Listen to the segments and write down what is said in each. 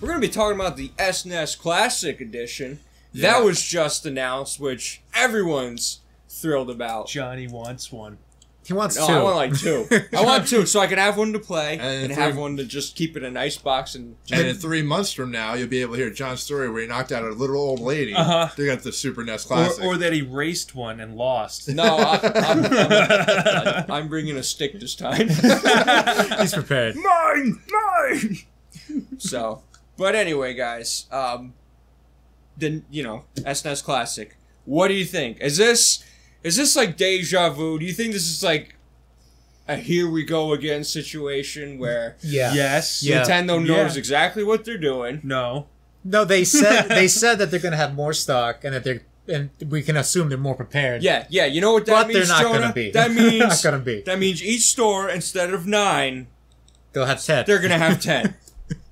we're going to be talking about the SNES Classic Edition. Yeah. That was just announced, which everyone's thrilled about. Johnny wants one. He wants No, two. I want like two. I want two, so I can have one to play and And have one to just keep in a nice box. And in 3 months from now, you'll be able to hear John's story where he knocked out a little old lady. They got the Super NES Classic. Or that he raced one and lost. no, I'm bringing a stick this time. He's prepared. Mine! So, but anyway, guys, then, you know, SNES Classic. What do you think? Is this like deja vu? Do you think this is like a here we go again situation where Yes. Yeah. Nintendo knows exactly what they're doing? No. No, they said that they're gonna have more stock and we can assume they're more prepared. Yeah, you know what that But means, they're not Jonah? gonna be. That means not gonna be. That means each store, instead of 9, They'll have 10. they're gonna have 10.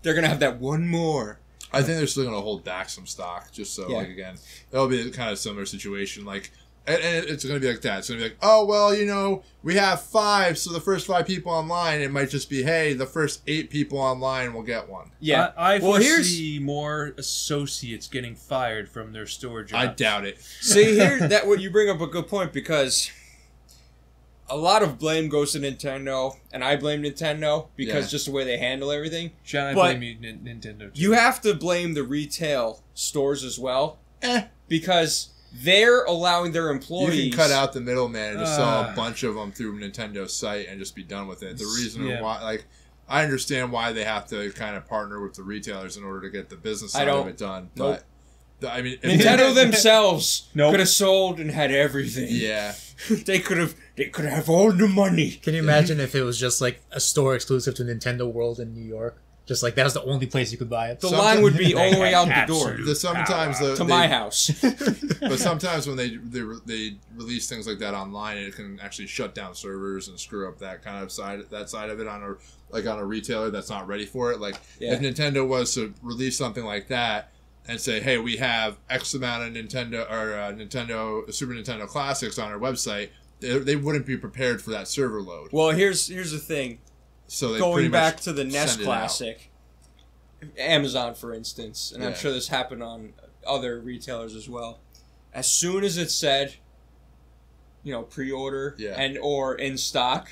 They're gonna have that one more. I think they're still going to hold back some stock, just so, like, again, that'll be a kind of similar situation. Like, and it's going to be like that. It's going to be like, oh, well, you know, we have 5, so the first 5 people online, it might just be, hey, the first 8 people online will get one. Yeah. I foresee more associates getting fired from their store jobs. I doubt it. See, what you bring up a good point, because a lot of blame goes to Nintendo, and I blame Nintendo because just the way they handle everything. John, I But blame you, Nintendo. Too. You have to blame the retail stores as well, because they're allowing their employees. You can cut out the middleman and just sell a bunch of them through Nintendo's site and just be done with it. The reason why, like, I understand why they have to kind of partner with the retailers in order to get the business side of it done. Nope. But I mean, Nintendo themselves could have sold and had everything. Yeah. They could have all the money. Can you imagine if it was just like a store exclusive to Nintendo World in New York? Just like that was the only place you could buy it. The line would be all the way out the door. Sometimes my house. But sometimes when they release things like that online, it can actually shut down servers and screw up that kind of side of it on a retailer that's not ready for it. Like if Nintendo was to release something like that and say, hey, we have X amount of Super Nintendo Classics on our website, they wouldn't be prepared for that server load. Well, here's the thing. So they going back to the NES Classic, out. Amazon, for instance, and I'm sure this happened on other retailers as well. As soon as it said, you know, pre-order and or in stock,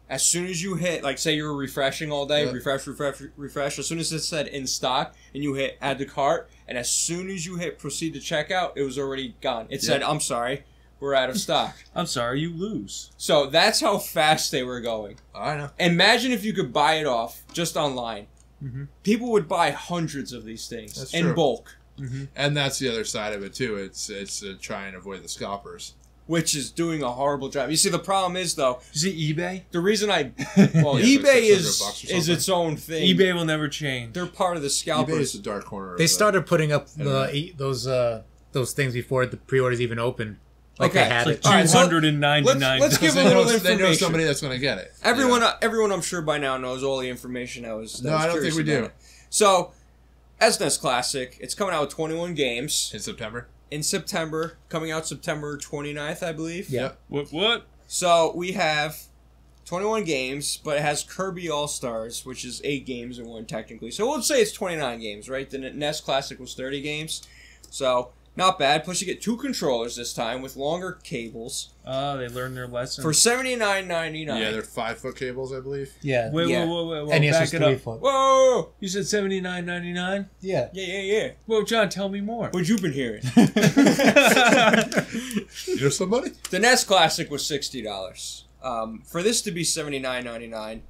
as soon as you hit, like, say you were refreshing all day, refresh. As soon as it said in stock and you hit add to cart, and as soon as you hit proceed to checkout, it was already gone. It said, I'm sorry, we're out of stock. I'm sorry, you lose. So that's how fast they were going. I know. Imagine if you could buy it off just online. People would buy hundreds of these things in bulk. And that's the other side of it too. It's try and avoid the scalpers, which is doing a horrible job. You see, the problem is though. You see eBay? The reason eBay is its own thing. eBay will never change. They're part of the scalpers. eBay is the dark corner. They started putting up those things before the pre-orders even opened. Like they had it. Like $299. Let's give a little information. They know somebody that's going to get it. Everyone, I'm sure by now knows all the information I was. No, I don't think we do. So, SNES Classic, it's coming out with 21 games in September. Coming out September 29th, I believe. Yeah. What? So we have 21 games, but it has Kirby All-Stars, which is 8 games in one technically. So let's say it's 29 games, right? The NES Classic was 30 games. So, not bad. Plus you get 2 controllers this time with longer cables. Oh, they learned their lesson. For $79.99. Yeah, they're 5-foot cables, I believe. Yeah. Wait, NES back it up. 3-foot. Whoa! You said $79.99? Yeah. Yeah. Well, John, tell me more. What you been hearing? You know somebody? The NES Classic was $60. For this to be $79.99,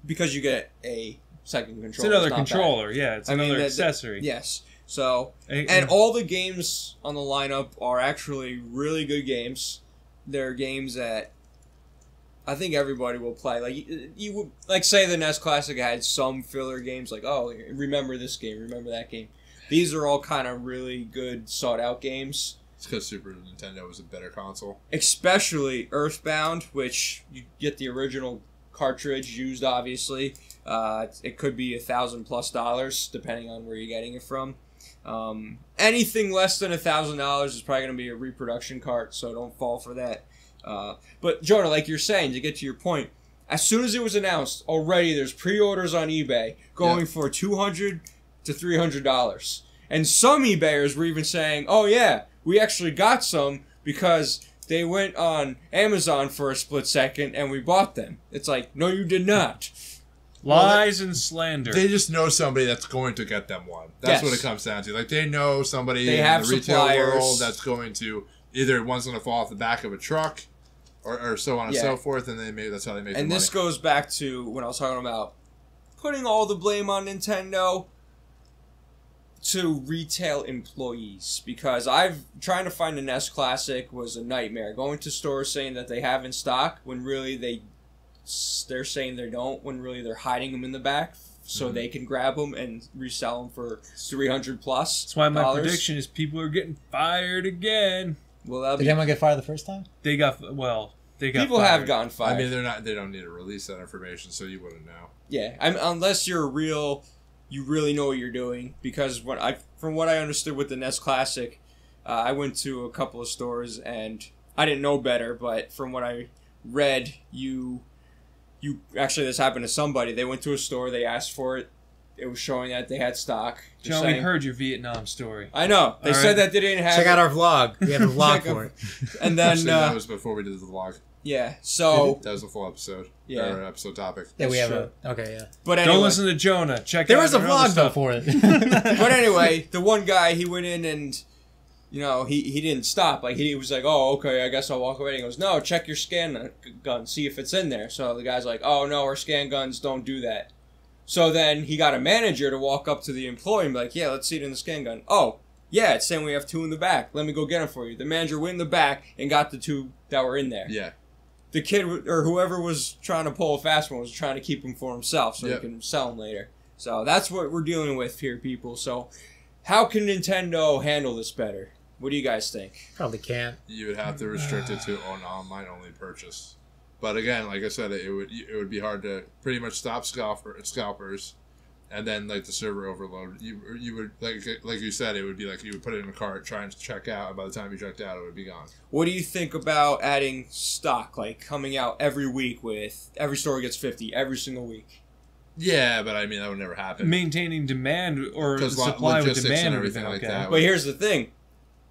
because you get a second controller. It's another controller, yeah. It's another accessory. Yes. So, and all the games on the lineup are actually really good games. They're games that I think everybody will play. Like you would, like say the NES Classic had some filler games, like remember this game, remember that game. These are all kind of really good, sought out games. It's because Super Nintendo was a better console. Especially Earthbound, which you get the original cartridge used, obviously. It could be $1,000+ depending on where you're getting it from. Anything less than $1,000 is probably going to be a reproduction cart, so don't fall for that. But Jonah, like you're saying, to get to your point, as soon as it was announced, already there's pre-orders on eBay going for $200 to $300. And some eBayers were even saying, oh yeah, we actually got some because they went on Amazon for a split second and we bought them. It's like, no, you did not. Lies and slander. They just know somebody that's going to get them one. That's what it comes down to. Like, they know somebody in the retail world that's going to, either one's going to fall off the back of a truck or so on and so forth, and that's how they make their money. And this goes back to when I was talking about putting all the blame on Nintendo to retail employees, because trying to find a NES Classic was a nightmare. Going to stores saying that they have in stock when really they're saying they don't, when really they're hiding them in the back so they can grab them and resell them for $300 plus. That's why my prediction is people are getting fired again. Well, did anyone get fired the first time? They got people fired. have gotten fired. I mean, they don't need to release that information, so you wouldn't know. Yeah, unless you're you really know what you're doing. Because from what I understood with the NES Classic, I went to a couple of stores and I didn't know better, but from what I read, actually, this happened to somebody. They went to a store, they asked for it. It was showing that they had stock. John, we heard your Vietnam story. I know. They said that they didn't have Check out our vlog. We have a vlog for it. And then actually, that was before we did the vlog. Yeah, so that was a full episode. Yeah, or episode topic. Yeah, we have okay, yeah. But anyway, don't listen to Jonah. Check there out was a vlog though for it. But anyway, the one guy, he went in and he didn't stop. Like, he was like, oh, okay, I guess I'll walk away. And he goes, no, check your scan gun, see if it's in there. So the guy's like, oh no, our scan guns don't do that. So then he got a manager to walk up to the employee and be like, yeah, let's see it in the scan gun. Oh, yeah, it's saying we have 2 in the back. Let me go get them for you. The manager went in the back and got the 2 that were in there. Yeah. The kid, or whoever was trying to pull a fast one, was trying to keep them for himself so he can sell them later. So that's what we're dealing with here, people. So how can Nintendo handle this better? What do you guys think? Probably can't. You would have to restrict it to an online-only purchase. But again, like I said, it would be hard to pretty much stop scalpers, and then like the server overload. You would like you said, it would be like you would put it in a cart, try and check out, and by the time you checked out, it would be gone. What do you think about adding stock, like coming out every week with every store gets 50 every single week? Yeah, but I mean that would never happen. Maintaining demand or supply with demand and everything like that. But here's the thing.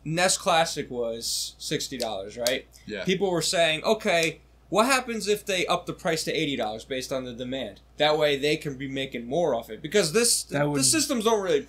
NES Classic was $60, right? Yeah. People were saying, okay, what happens if they up the price to $80 based on the demand? That way they can be making more off it. Because the systems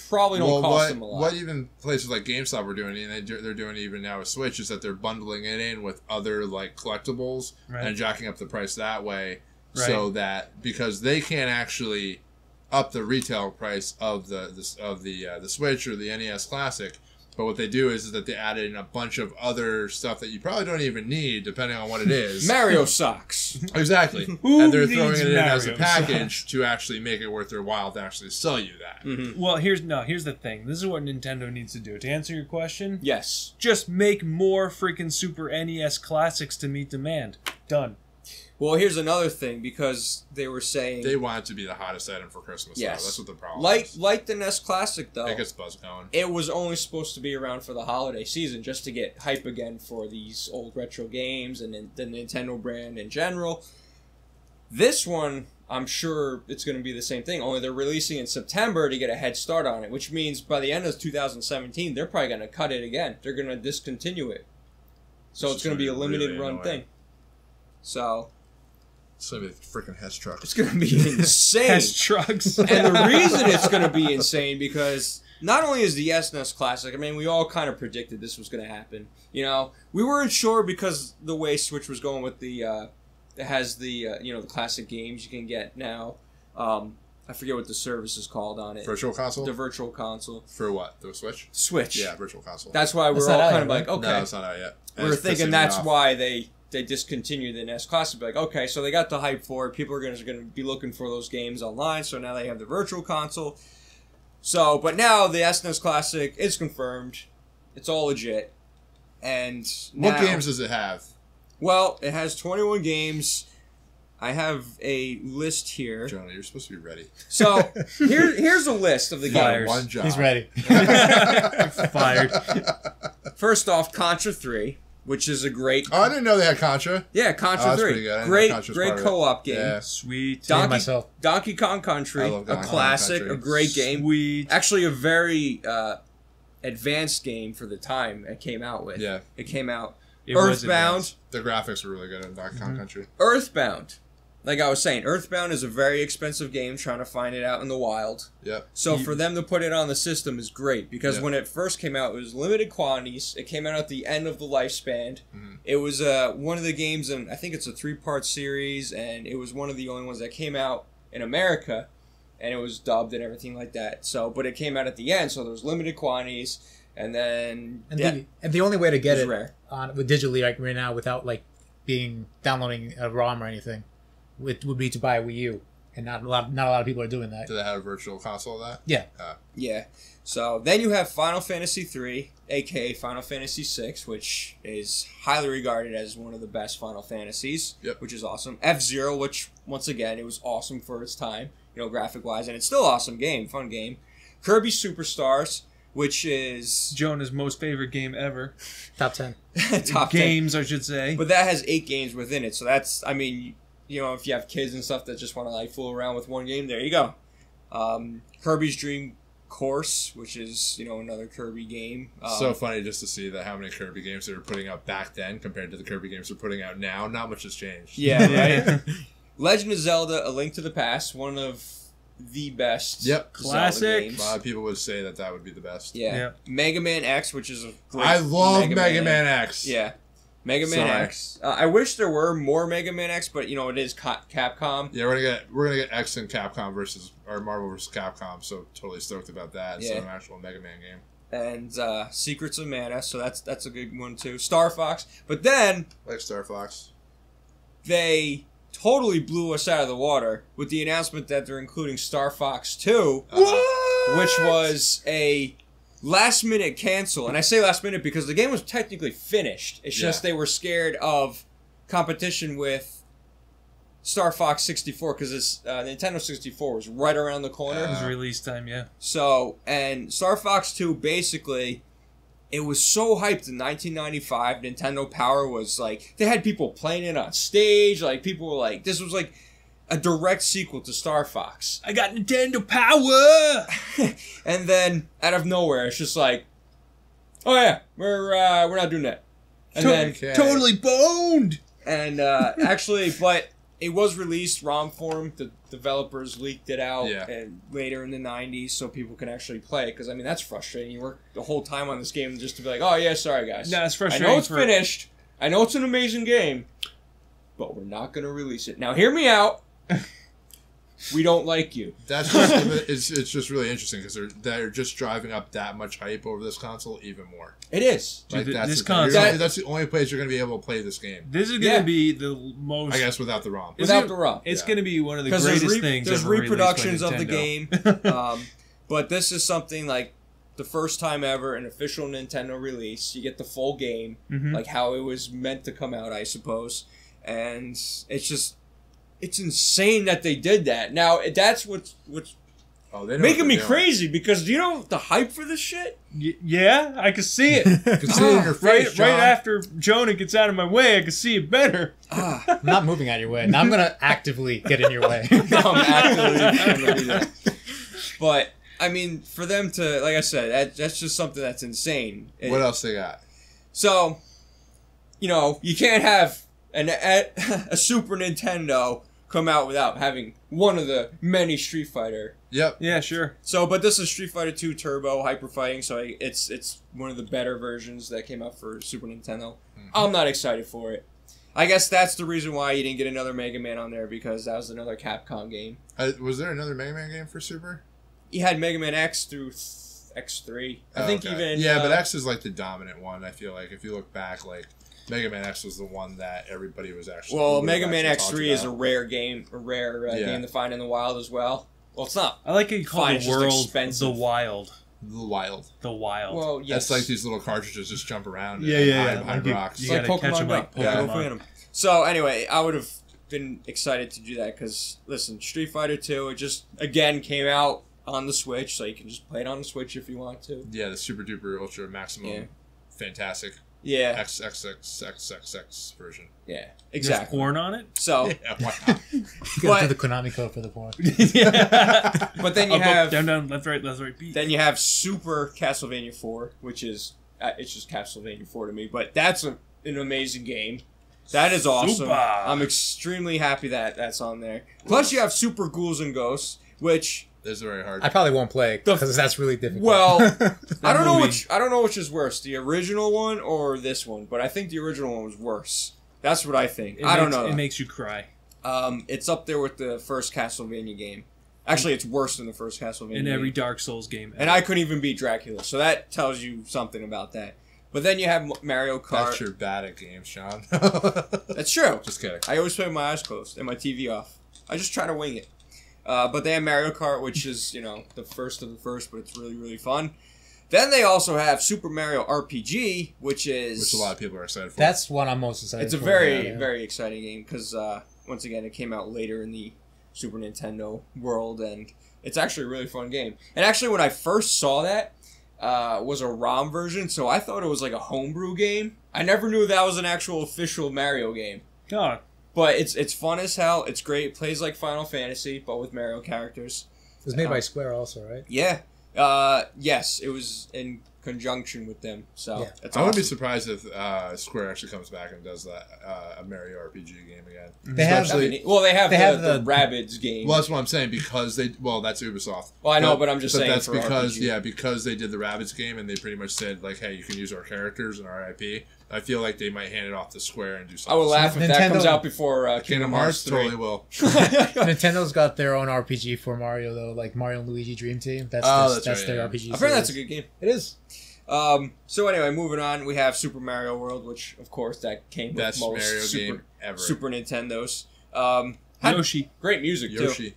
probably don't cost them a lot. What even places like GameStop are doing, and they're doing even now with Switch, is that they're bundling it in with other like collectibles and jacking up the price that way. Right. So that, because they can't actually up the retail price of the Switch or the NES Classic. But what they do is that they added in a bunch of other stuff that you probably don't even need, depending on what it is. Mario socks. Exactly. And they're throwing it in as a package to actually make it worth their while to actually sell you that. Mm-hmm. Well, here's the thing. This is what Nintendo needs to do. To answer your question, yes. Just make more freaking Super NES Classics to meet demand. Done. Well, here's another thing, because they were saying they want it to be the hottest item for Christmas. Yes, though. That's what the problem is. Like the NES Classic, though, it gets buzz going. It was only supposed to be around for the holiday season, just to get hype again for these old retro games and the Nintendo brand in general. This one, I'm sure it's going to be the same thing. Only they're releasing in September to get a head start on it, which means by the end of 2017, they're probably going to cut it again. They're going to discontinue it, so it's going to be a limited run thing. So. It's going to be freaking Hess trucks. It's going to be insane. Hess trucks. And the reason it's going to be insane, because not only is the SNES Classic, I mean, we all kind of predicted this was going to happen. You know, we weren't sure because the way Switch was going with the, it has the, the classic games you can get now. I forget what the service is called on it. Virtual console? The virtual console. For what? The Switch? Switch. Yeah, virtual console. That's why we're all kind of like, okay. No, it's not out yet. We were thinking that's why they discontinued the NES Classic. Like, okay, so they got the hype for it. People are going to be looking for those games online, so now they have the virtual console. So, but now the SNES Classic is confirmed. It's all legit. And now, what games does it have? Well, it has 21 games. I have a list here. Jonah, you're supposed to be ready. So, here's a list of the games. One job. He's ready. Fired. First off, Contra 3. which is a great. Oh, I didn't know they had Contra. Yeah, Contra 3. Great co-op game. Yeah. Sweet. Donkey Kong Country, a classic, a great game. Sweet. Actually, a very advanced game for the time it came out with. Yeah. It came out. Earthbound. The graphics were really good in Donkey Kong Country. Earthbound. Like I was saying, Earthbound is a very expensive game, trying to find it out in the wild. Yep. So for them to put it on the system is great, because when it first came out, it was limited quantities. It came out at the end of the lifespan. Mm-hmm. It was one of the games, and I think it's a 3-part series, and it was one of the only ones that came out in America, and it was dubbed and everything like that. So, but it came out at the end, so there was limited quantities, and then and the only way to get it rare. on with digitally like right now without like downloading a ROM or anything. It would be to buy a Wii U, and not a lot of people are doing that. Do they have a virtual console of that? Yeah. Yeah. So then you have Final Fantasy III, aka Final Fantasy VI, which is highly regarded as one of the best Final Fantasies, which is awesome. F-Zero, which, once again, it was awesome for its time, graphic-wise, and it's still an awesome game, fun game. Kirby Superstars, which is Jonah's most favorite game ever. Top 10. Top games, 10. I should say. But that has 8 games within it, so that's, I mean... if you have kids and stuff that just want to like fool around with one game, there you go. Kirby's Dream Course, which is another Kirby game. So funny just to see that how many Kirby games they were putting out back then compared to the Kirby games they're putting out now. Not much has changed. Yeah, right. Legend of Zelda: A Link to the Past, one of the best classic games. A lot of people would say that would be the best. Yeah. Mega Man X, which is a great I love Mega Man X. Yeah. Mega Man X. I wish there were more Mega Man X, but it is Capcom. Yeah, we're gonna get X and Capcom or Marvel versus Capcom. So totally stoked about that. Yeah. So an actual Mega Man game. And Secrets of Mana, so that's a good one too. Star Fox, but then like Star Fox, they totally blew us out of the water with the announcement that they're including Star Fox 2, which was a last minute cancel, and I say last minute because the game was technically finished. It's just they were scared of competition with Star Fox 64 because Nintendo 64 was right around the corner. It was release time, yeah. So, and Star Fox 2 basically, it was so hyped in 1995. Nintendo Power was like, they had people playing it on stage. Like, people were like, this was like a direct sequel to Star Fox. I got Nintendo Power! And then, out of nowhere, it's just like, oh yeah, we're not doing that. And then totally boned! And actually, but it was released ROM form. The developers leaked it out and later in the 90s so people can actually play it. Because, I mean, that's frustrating. You work the whole time on this game just to be like, oh yeah, sorry guys. No, it's frustrating. I know it's finished. I know it's an amazing game. But we're not going to release it. Now, hear me out. We don't like you. That's just, it's just really interesting because they're just driving up that much hype over this console even more. It is. Like, Dude, that's the only place you're going to be able to play this game. This is going to be the most... I guess without the ROM. Without the ROM. It's going to be one of the greatest things There's ever reproductions released by of the game. But this is something like the first time ever an official Nintendo release. You get the full game, like how it was meant to come out, I suppose. And it's just... It's insane that they did that. Now, that's what's making me crazy because do you know the hype for this shit? Yeah, I can see it. I can see it in your face, right after Jonah gets out of my way, I can see it better. I'm not moving out of your way. Now I'm going to actively get in your way. No, I'm actively going to do that. But, I mean, for them to, like I said, that's just something that's insane. What else they got? So, you can't have a Super Nintendo come out without having one of the many Street Fighter. Yep. Yeah, sure. So, but this is Street Fighter 2 Turbo Hyper Fighting, so it's one of the better versions that came out for Super Nintendo. I'm not excited for it. I guess that's the reason why you didn't get another Mega Man on there, because that was another Capcom game. Was there another Mega Man game for Super? You had Mega Man X through X3. I think even... Yeah, but X is like the dominant one, I feel like. If you look back, like... Mega Man X was the one that everybody was actually... Well, Mega Man X3 is a rare game, game to find in the wild as well. Well, it's not. I like how you call the world expensive. The Wild. The Wild. The Wild. Well, yes. That's like these little cartridges just jump around and hide behind rocks. It's like Pokemon Go. So, anyway, I would have been excited to do that because, listen, Street Fighter 2, it just, again, came out on the Switch, so you can just play it on the Switch if you want to. Yeah, the Super Duper Ultra Maximum. Yeah. Fantastic. Yeah. XXXXXX version. Yeah, exactly. There's porn on it? So, Yeah, wow. You gotta do the Konami code for the porn. Yeah. but then you Up, have... down, left, right, beat. Then you have Super Castlevania 4, which is... it's just Castlevania 4 to me, but that's an amazing game. That is awesome. Super. I'm extremely happy that that's on there. Plus, you have Super Ghouls and Ghosts, which... This is very hard. I probably won't play because that's really difficult. Well, I don't know which is worse, the original one or this one, but I think the original one was worse. That's what I think. I don't know. It makes you cry. It's up there with the first Castlevania game. Actually, it's worse than the first Castlevania In every game. Dark Souls game ever. And I couldn't even beat Dracula, so that tells you something about that. But then you have Mario Kart. That's you're bad at games, Sean. That's true. Just kidding. I always play with my eyes closed and my TV off. I just try to wing it. But they have Mario Kart, which is, the first of the first, but it's really, really fun. Then they also have Super Mario RPG, which a lot of people are excited for. That's what I'm most excited for. It's a very exciting game because, once again, it came out later in the Super Nintendo world, and it's actually a really fun game. And actually, when I first saw that, was a ROM version, so I thought it was like a homebrew game. I never knew that was an actual official Mario game. God. But it's fun as hell. It's great. It plays like Final Fantasy, but with Mario characters. It was made by Square also, right? Yeah. Yes, it was in conjunction with them. So yeah. that's I awesome. wouldn't be surprised if Square actually comes back and does that a Mario RPG game again. They have the Rabbids game. Well, that's what I'm saying because that's Ubisoft. Well, I know, but I'm just saying that's for because RPG. because they did the Rabbids game and they pretty much said like, hey, you can use our characters and our IP. I feel like they might hand it off to Square and do something. I will laugh if that comes out before Kingdom Hearts 3. Totally will. Nintendo's got their own RPG for Mario though, like Mario and Luigi Dream Team. That's their RPG. I've heard that's a good game. It is. So anyway, moving on, we have Super Mario World, which of course that came with most Mario game ever. Super Nintendos. Yoshi, great music Yoshi. too.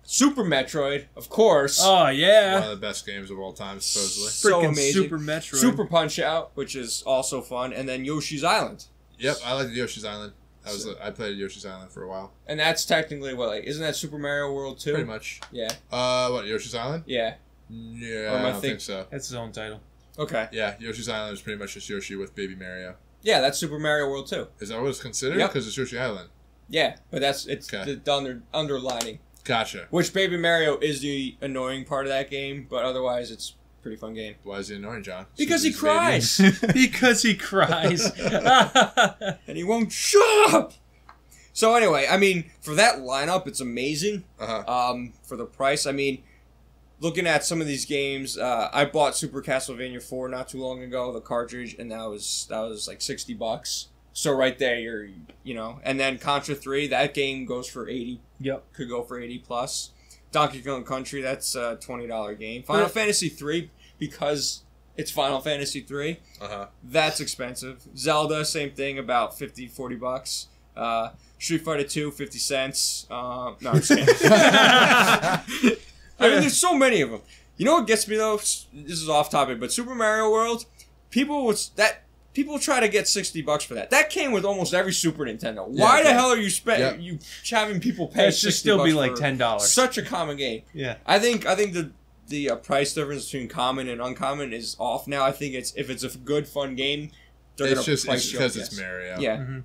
Super Metroid, of course. Oh yeah, one of the best games of all time, supposedly. So freaking amazing. Super Metroid, Super Punch Out, which is also fun, and then Yoshi's Island. Yep, I like Yoshi's Island. I played Yoshi's Island for a while. And that's technically isn't that Super Mario World too? Pretty much. Yeah. What, Yoshi's Island? Yeah. Yeah, I don't think so. That's his own title. Okay. Yeah, Yoshi's Island is pretty much just Yoshi with Baby Mario. Yeah, that's Super Mario World too. Is that what it's considered? Yep. Because it's Yoshi Island. Yeah, but it's the underlining. Gotcha. Which Baby Mario is the annoying part of that game, but otherwise it's a pretty fun game. Why is he annoying, John? Because he cries. Because he cries. And he won't shut up! So anyway, I mean, for that lineup, it's amazing. For the price, I mean, looking at some of these games, I bought Super Castlevania 4 not too long ago, the cartridge, and that was like $60. So right there, and then Contra 3, that game goes for $80. Yep. Could go for $80 plus. Donkey Kong Country, that's a $20 game. Final Fantasy 3, because it's Final Fantasy 3, that's expensive. Zelda, same thing, about $40. Street Fighter 2, 50 cents. No, I'm just kidding. I mean, there's so many of them. You know what gets me, though? This is off topic, but Super Mario World, people try to get $60 for that. That came with almost every Super Nintendo. Why the hell are you you having people pay? It should still be like $10. Such a common game. Yeah. I think the price difference between common and uncommon is off now. I think if it's a good fun game, they're gonna price it's because it's Mario. Yeah. Mm-hmm.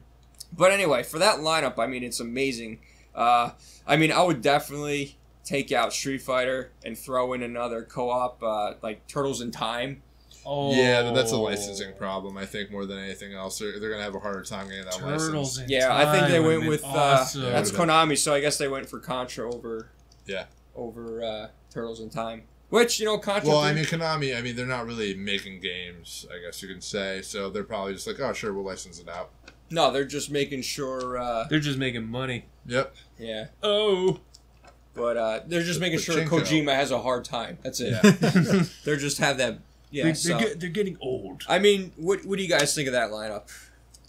But anyway, for that lineup, I mean, it's amazing. I mean, I would definitely take out Street Fighter and throw in another co-op like Turtles in Time. Oh. Yeah, that's a licensing problem, I think, more than anything else. They're going to have a harder time getting that Turtles license. Yeah, I think they went with... awesome. That's Konami, so I guess they went for Contra over Turtles in Time. Which, Contra... Well, I mean, Konami, they're not really making games, I guess you can say. So they're probably just like, oh, sure, we'll license it out. No, they're just making sure... they're just making money. Yep. Yeah. Oh. But they're just making sure Kojima has a hard time. That's it. Yeah. They just have that... Yeah, they're getting old. I mean, what do you guys think of that lineup?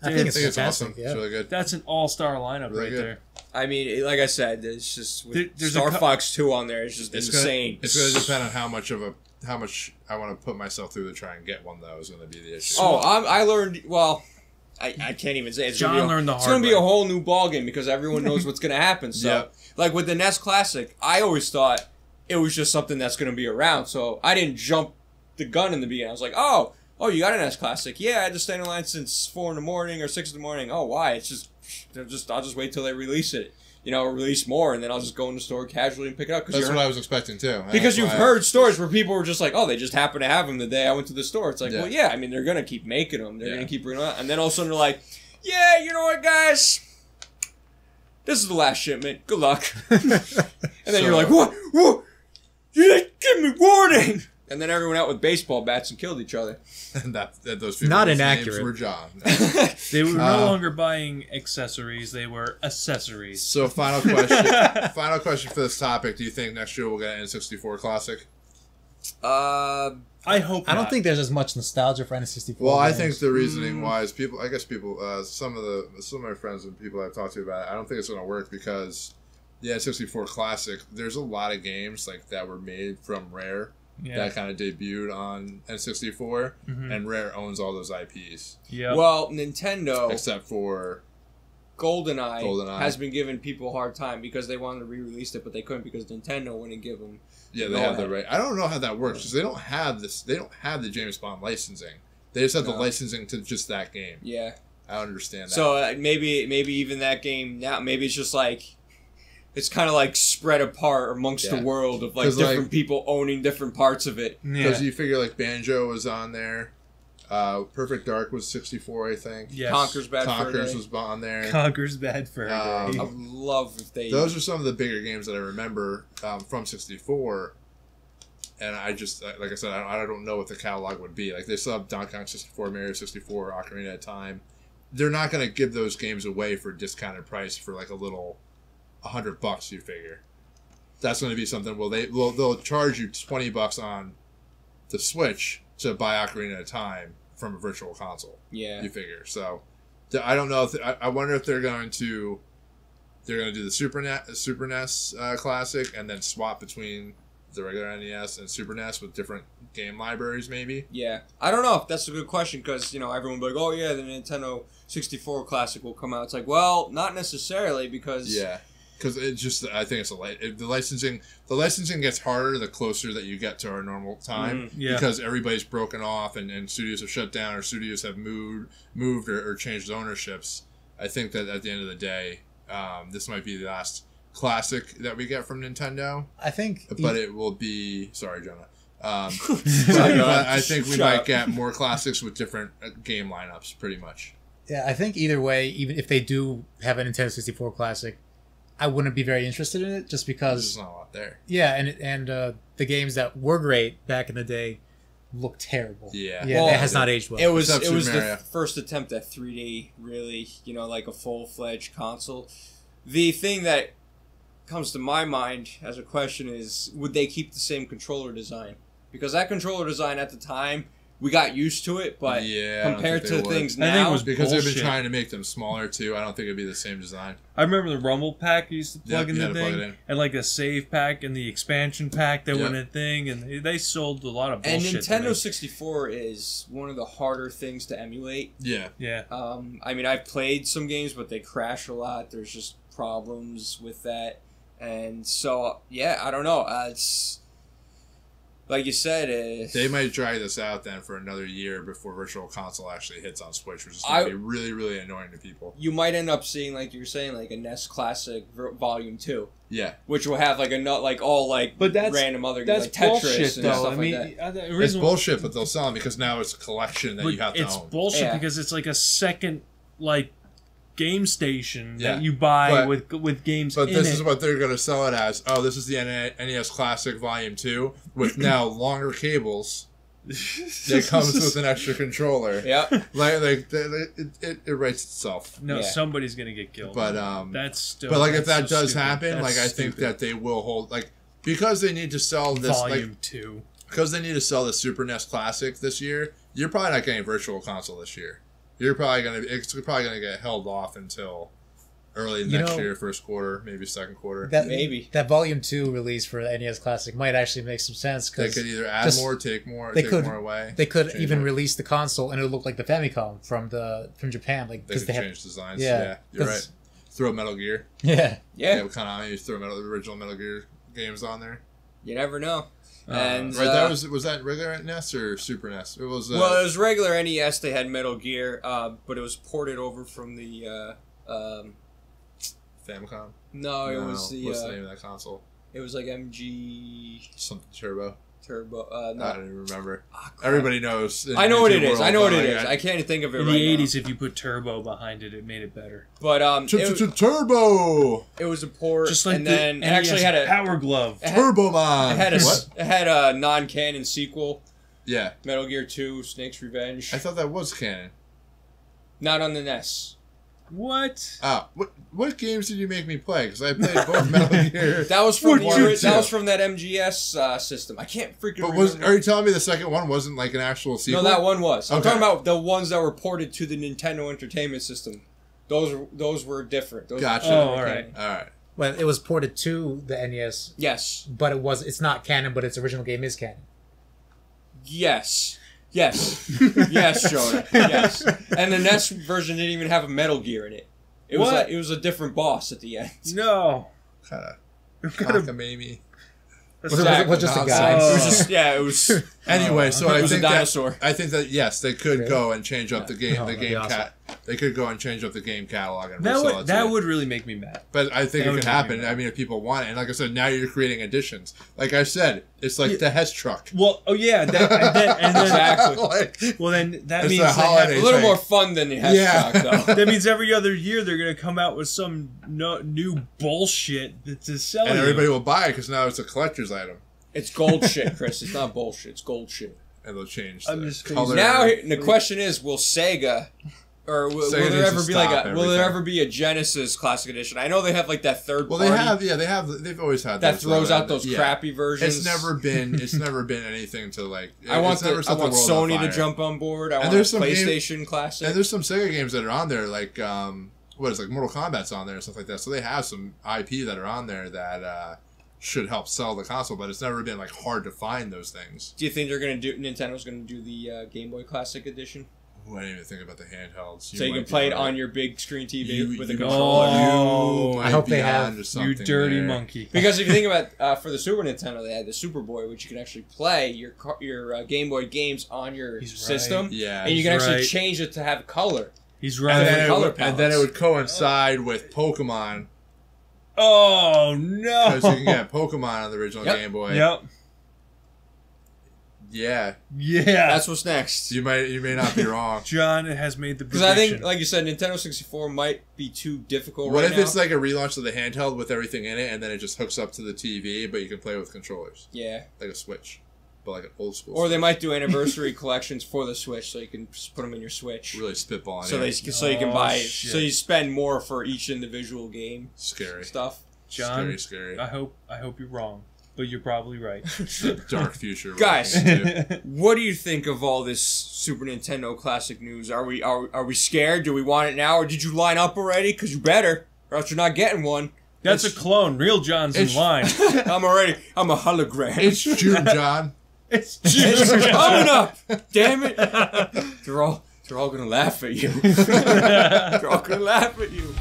I think it's awesome. Yeah. It's really good. That's an all-star lineup really right good. there. I mean, like I said, it's just with there's Star Fox 2 on there. It's just insane. It's going to depend on how much I want to put myself through to try and get one. Though is going to be the issue. Oh, I learned. Well, I can't even say it. John learned the hard way. It's going to be a whole new ballgame because everyone knows what's going to happen. So, like with the NES Classic, I always thought it was just something that's going to be around. So I didn't jump the gun in the beginning. I was like, oh, oh, you got an S Classic? Yeah, I had to stay in line since 4 in the morning or 6 in the morning. Oh, why? It's just I'll just wait till they release it. Release more, and then I'll just go in the store casually and pick it up. That's what I was expecting, too. Because you've heard stories where people were just like, oh, they just happen to have them the day I went to the store. It's like, well, yeah, I mean, they're going to keep making them. They're going to keep bringing them out. And then all of a sudden they're like, yeah, you know what, guys? This is the last shipment. Good luck. And then you're like, what? You didn't give me warning! And then everyone out with baseball bats and killed each other. And those people not names inaccurate. were John. They were no longer buying accessories; they were accessories. So, final question for this topic: do you think next year we'll get an N64 Classic? I hope. I don't think there's as much nostalgia for N64. Well, I think the reasoning why is some of my friends and people I've talked to about it, I don't think it's going to work because the N64 Classic, there's a lot of games like that were made from Rare. Yeah. That kind of debuted on N64, and Rare owns all those IPs. Yeah. Well, Nintendo, except for GoldenEye has been giving people a hard time because they wanted to re-release it, but they couldn't because Nintendo wouldn't give them. Yeah, they have the right. I don't know how that works because they don't have this. They don't have the James Bond licensing. They just have the licensing to just that game. Yeah, I don't understand that. So maybe even that game now. Maybe it's just like. It's kind of like spread apart amongst the world of like different people owning different parts of it. Because you figure like Banjo was on there, Perfect Dark was 64, I think. Yes. Conker's was on there. Conker's Bad Fur Day. I would love if they. Those are some of the bigger games that I remember from 64. And I just, like I said, I don't know what the catalog would be. Like they still have Donkey Kong 64, Mario 64, Ocarina of Time. They're not going to give those games away for a discounted price for like a little. $100, you figure. That's going to be something. Well, they'll charge you $20 on the Switch to buy Ocarina of Time from a virtual console. Yeah, you figure. So, I don't know if I wonder if they're going to do the Super NES Classic and then swap between the regular NES and Super NES with different game libraries, maybe. Yeah, I don't know if that's a good question because everyone will be like, oh yeah, the Nintendo 64 Classic will come out. It's like, well, not necessarily because Because it just, I think it's the licensing gets harder the closer that you get to our normal time. Because everybody's broken off and studios have shut down or studios have moved or changed ownerships. I think that at the end of the day, this might be the last classic that we get from Nintendo. I think, but it will be. Sorry, Jonah. But I think we might get more classics with different game lineups, pretty much. Yeah, I think either way, even if they do have a Nintendo 64 Classic. I wouldn't be very interested in it just because there's not a lot there. Yeah, and the games that were great back in the day look terrible. Yeah, well, it has not aged well. It was the first attempt at 3D, really, like a full-fledged console. The thing that comes to my mind as a question is, would they keep the same controller design? Because that controller design at the time, we got used to it, but compared to things now... I think it was because bullshit. They've been trying to make them smaller, too. I don't think it'd be the same design. I remember the Rumble pack you used to plug in the thing, and like the save pack and the expansion pack that went in a thing, and they sold a lot of bullshit. And Nintendo 64 is one of the harder things to emulate. Yeah. I mean, I've played some games, but they crash a lot. There's just problems with that. And so, I don't know. It's... Like you said, they might drag this out then for another year before Virtual Console actually hits on Switch, which is going to be really, really annoying to people. You might end up seeing, like you were saying, like a NES Classic Volume 2. Yeah. Which will have like random other games like Tetris bullshit, and stuff like that. It's bullshit, but they'll sell them because now it's a collection that you have to own. It's bullshit because it's like a second, game station that you buy with games in it. But this is what they're going to sell it as. Oh, this is the NES Classic Volume 2 with now longer cables. It comes with an extra controller. Yeah. It writes itself. No, somebody's going to get killed. But that's still... But if that does happen, I think that they will hold... because they need to sell this... Volume 2. Because they need to sell the Super NES Classic this year, you're probably not getting Virtual Console this year. It's probably gonna get held off until early next year, first quarter, maybe second quarter. That Volume 2 release for the NES Classic might actually make some sense because they could either add more, take more away. They could even release the console and it'll look like the Famicom from Japan. They could change designs. Yeah, you're right. Throw Metal Gear. Yeah. Konami throw the original Metal Gear games on there. You never know. And right, that was that regular NES or Super NES? It was. Well, it was regular NES. They had Metal Gear, but it was ported over from the Famicom. No, it was the. What's the name of that console? It was like MG something Turbo. No. I don't even remember. Everybody knows. I know what it is. I know what it is. I can't think of it right now. In the 80s, if you put Turbo behind it, it made it better. But Turbo. It was a port, just like and then it actually had a Power Glove. Turbo Man. It had a non-canon sequel. Yeah. Metal Gear 2: Snake's Revenge. I thought that was canon. Not on the NES. What? What games did you make me play? Because I played both Metal Gear. That was from that MGS system. I can't freaking remember. Are you telling me the second one wasn't like an actual sequel? No, that one was. I'm talking about the ones that were ported to the Nintendo Entertainment System. Those were different. Gotcha. All right. Well, it was ported to the NES. Yes. But it's not canon, but its original game is canon. Yes. Yes, Jonah. Yes, and the NES version didn't even have a Metal Gear in it. It was a different boss at the end. No, kind of cockamamie. It was just a guy. It was just it was. Anyway, so I think a dinosaur. I think that yes, they could go and change up the game. They could go and change up the game catalog and that would really make me mad. But I think it could happen. I mean, if people want it, and like I said, now you're creating additions. Like I said, it's like the Hess truck. Well, and then exactly. Well, then that means a little more fun than the Hess truck, though. That means every other year they're going to come out with some new bullshit to sell. And everybody will buy it because now it's a collector's item. It's gold shit, Chris. It's not bullshit. It's gold shit. And they'll change the color. Now the question is, will Sega... Or will there ever be a Genesis Classic Edition? I know they have like that third party. They've always had that throws out those crappy versions. It's never been anything to like. I want Sony to jump on board. I want PlayStation Classic. And there's some Sega games that are on there, like Mortal Kombat's on there and stuff like that. So they have some IP that are on there that should help sell the console, but it's never been like hard to find those things. Do you think Nintendo's going to do the Game Boy Classic Edition? Ooh, I didn't even think about the handhelds. So you can play it on your big screen TV with a controller. I hope they have. You dirty monkey. Because if you think about for the Super Nintendo, they had the Superboy, which you can actually play your Game Boy games on your system. Yeah, and you can actually change it to have color. He's right. And then it would coincide with Pokemon. Oh no! Because you can get Pokemon on the original Game Boy. Yep. Yeah. That's what's next. You may not be wrong. John has made the prediction. Because I think, like you said, Nintendo 64 might be too difficult What if it's like a relaunch of the handheld with everything in it, and then it just hooks up to the TV, but you can play with controllers? Yeah. Like a Switch. But like an old school Or Switch. They might do anniversary collections for the Switch, so you can just put them in your Switch. Really spitballing. So you can buy it. So you spend more for each individual game. Scary. Stuff. John, scary. I hope you're wrong. But you're probably right. Dark future. Guys, what do you think of all this Super Nintendo Classic news? Are we scared? Do we want it now? Or did you line up already? Because you better, or else you're not getting one. That's a clone. Real John's in line. I'm a hologram. It's June, John. It's coming up. Damn it. They're all going to laugh at you. They're all going to laugh at you.